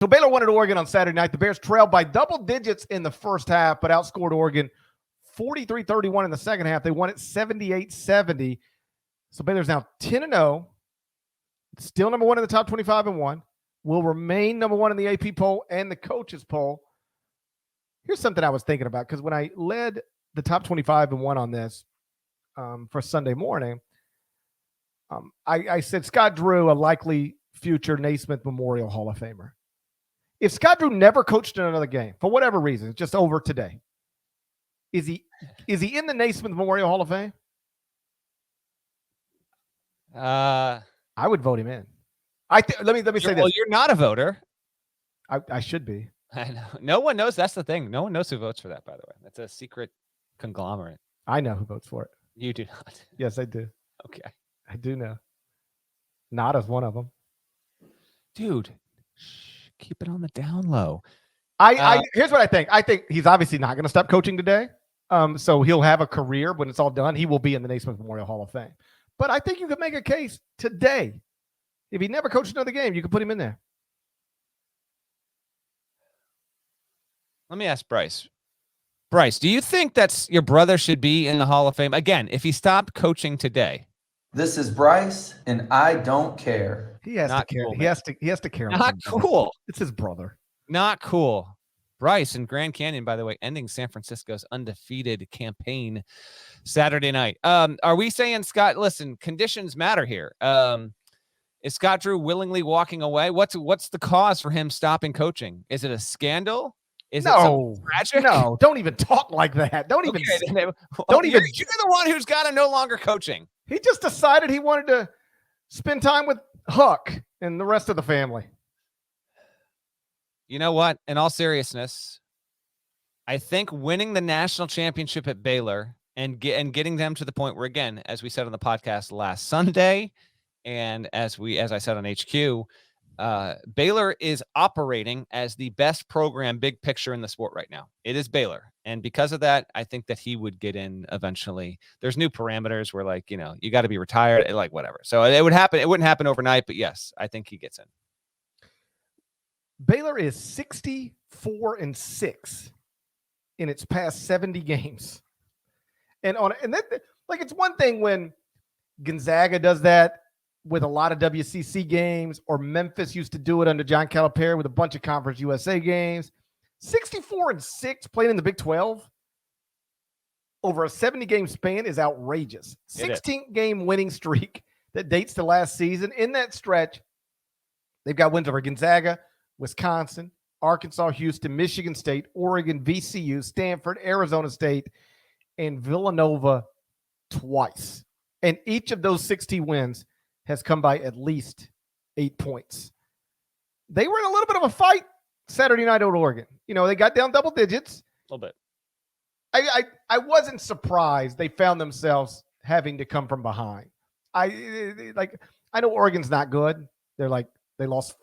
So Baylor won at Oregon on Saturday night. The Bears trailed by double digits in the first half, but outscored Oregon 43-31 in the second half. They won it 78-70. So Baylor's now 10-0. Still number one in the top 25 and 1. Will remain number one in the AP poll and the coaches poll. Here's something I was thinking about, because when I led the top 25 and 1 on this for Sunday morning, I said Scott Drew, a likely future Naismith Memorial Hall of Famer. If Scott Drew never coached in another game, for whatever reason, it's just over today, is he in the Naismith Memorial Hall of Fame? I would vote him in. Let me say this. Well, you're not a voter. I should be. I know. No one knows. That's the thing. No one knows who votes for that, by the way. That's a secret conglomerate. I know who votes for it. You do not. Yes, I do. Okay. I do know. Nada's one of them. Dude, keep it on the down low. Here's what I think. I think he's obviously not going to stop coaching today. So he'll have a career when it's all done. He will be in the Naismith Memorial Hall of Fame. But I think you could make a case today. If he never coached another game, you could put him in there. Let me ask Bryce. Bryce, do you think that's your brother should be in the Hall of Fame? Again, if he stopped coaching today. This is Bryce, and I don't care. He has Not to care. cool, He has to care. Not cool. It's his brother. Not cool. Bryce in Grand Canyon, by the way, ending San Francisco's undefeated campaign Saturday night. Are we saying, Scott, listen, conditions matter here. Is Scott Drew willingly walking away? What's the cause for him stopping coaching? Is it a scandal? Is it something tragic? No, don't even talk like that. Don't even. You're the one who's got him no longer coaching. He just decided he wanted to spend time with Huck and the rest of the family. You know what? In all seriousness, I think winning the national championship at Baylor and getting them to the point where, again, as we said on the podcast last Sunday, and as I said on HQ, Baylor is operating as the best program, big picture in the sport right now. It is Baylor. And because of that, I think that he would get in eventually. There's new parameters where, like, you got to be retired, like whatever. So it would happen. It wouldn't happen overnight, but yes, I think he gets in. Baylor is 64-6 in its past 70 games. And that, like, it's one thing when Gonzaga does that with a lot of WCC games, or Memphis used to do it under John Calipari with a bunch of Conference USA games. 64-6 playing in the Big 12 over a 70-game span is outrageous. 16-game winning streak that dates to last season. In that stretch, they've got wins over Gonzaga, Wisconsin, Arkansas, Houston, Michigan State, Oregon, VCU, Stanford, Arizona State, and Villanova twice. And each of those 60 wins has come by at least 8 points. They were in a little bit of a fight Saturday night at Oregon. They got down double digits. A little bit. I wasn't surprised they found themselves having to come from behind. I know Oregon's not good. They lost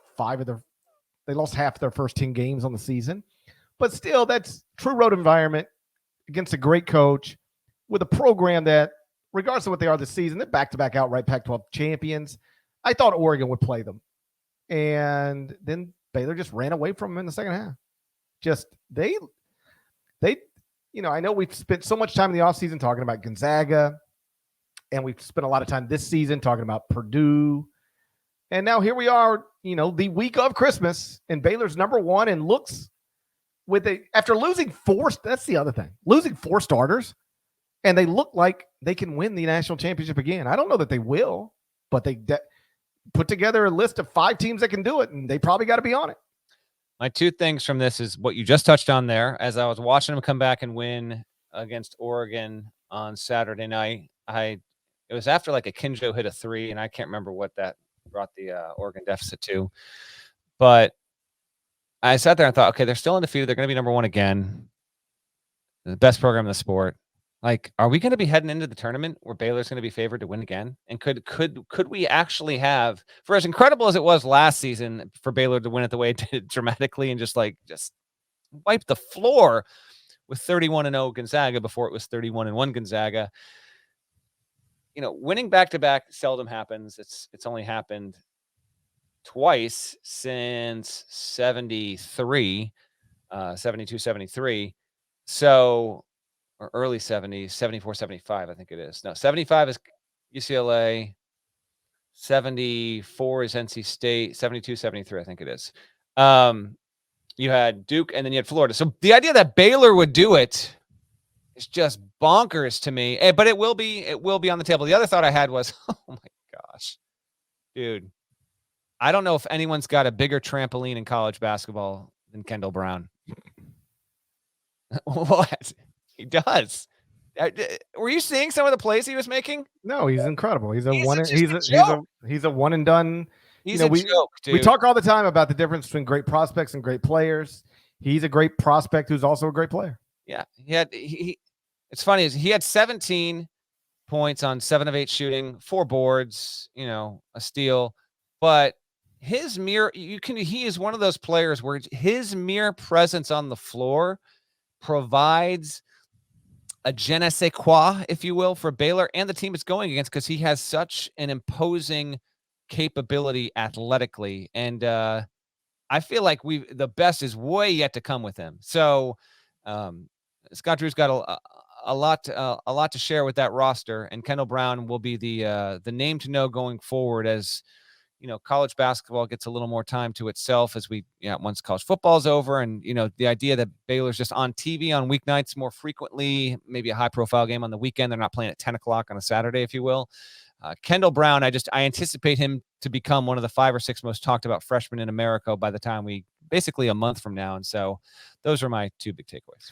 half their first 10 games on the season. But still, that's true road environment against a great coach with a program that, regardless of what they are this season, they're back-to-back outright Pac-12 champions. I thought Oregon would play them. And then Baylor just ran away from them in the second half. I know we've spent so much time in the offseason talking about Gonzaga, and we've spent a lot of time this season talking about Purdue. And now here we are, the week of Christmas, and Baylor's number one, and looks after losing that's the other thing, losing 4 starters, and they look like they can win the national championship again. I don't know that they will, but they put together a list of 5 teams that can do it, and they probably got to be on it. My 2 things from this is what you just touched on there. As I was watching them come back and win against Oregon on Saturday night, it was after like a Kinjo hit a 3, and I can't remember what that brought the Oregon deficit to. But I sat there and thought, okay, they're still undefeated. They're going to be number 1 again. The best program in the sport. Like, are we going to be heading into the tournament where Baylor's going to be favored to win again? And could we actually have, for as incredible as it was last season for Baylor to win it the way it did dramatically and just wipe the floor with 31-0 Gonzaga before it was 31-1 Gonzaga? Winning back-to-back seldom happens. It's only happened twice since 73, 72, 73. So, or early 70s, 74, 75, I think it is. No, 75 is UCLA. 74 is NC State. 72, 73, I think it is. You had Duke, and then you had Florida. So the idea that Baylor would do it is just bonkers to me. But it will be on the table. The other thought I had was, oh my gosh, dude, I don't know if anyone's got a bigger trampoline in college basketball than Kendall Brown. What? He does. Were you seeing some of the plays he was making? No, he's incredible. He's a one and done. He's a joke, dude. We talk all the time about the difference between great prospects and great players. He's a great prospect who's also a great player. Yeah, it's funny is he had 17 points on 7 of 8 shooting, 4 boards, a steal, but he is one of those players where his mere presence on the floor provides a je ne sais quoi, if you will, for Baylor and the team it's going against, because he has such an imposing capability athletically. And I feel like the best is way yet to come with him. So Scott Drew's got a lot to share with that roster, and Kendall Brown will be the name to know going forward as college basketball gets a little more time to itself as once college football's over, and the idea that Baylor's just on TV on weeknights more frequently, maybe a high profile game on the weekend. They're not playing at 10 o'clock on a Saturday, if you will. Kendall Brown, I anticipate him to become one of the 5 or 6 most talked about freshmen in America by the time basically a month from now. And so those are my 2 big takeaways.